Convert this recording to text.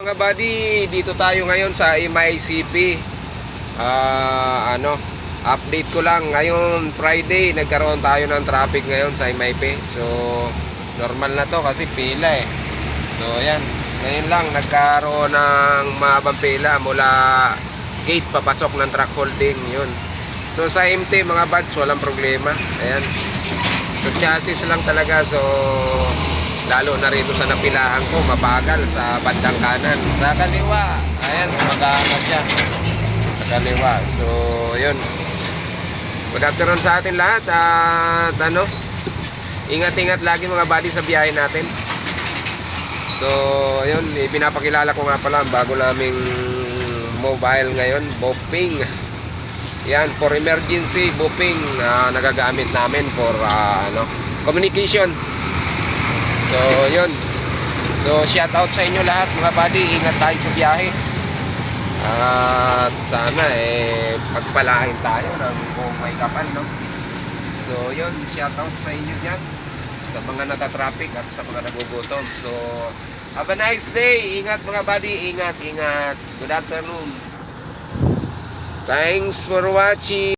Mga buddy, dito tayo ngayon sa MICP. Update ko lang, ngayon Friday nagkaroon tayo ng traffic ngayon sa MIP. So normal na to kasi pila eh. So ayan, ngayon lang nagkaroon ng mahabang pila mula gate papasok ng truck holding yun. So sa MT mga buds, walang problema. Ayan. So chassis lang talaga. So lalo na rito sa napilahan ko, mabagal sa bandang kanan. Sa kaliwa, ayan, magana siya sa kaliwa. So yun, good afternoon sa atin lahat. At ingat-ingat lagi mga buddy sa biyahe natin. So yun, ipinapakilala ko nga pala ang bago naming mobile ngayon, Boping. Yan, for emergency Boping, nagagamit namin for communication. So yun, so shout out sa inyo lahat mga buddy. Ingat tayo sa biyahe. At sana pagpalain tayo ng kung may kapal, no? So yun, shout out sa inyo dyan, sa mga natatraffic at sa mga nagugutom. So have a nice day. Ingat mga buddy, ingat. Good afternoon. Thanks for watching.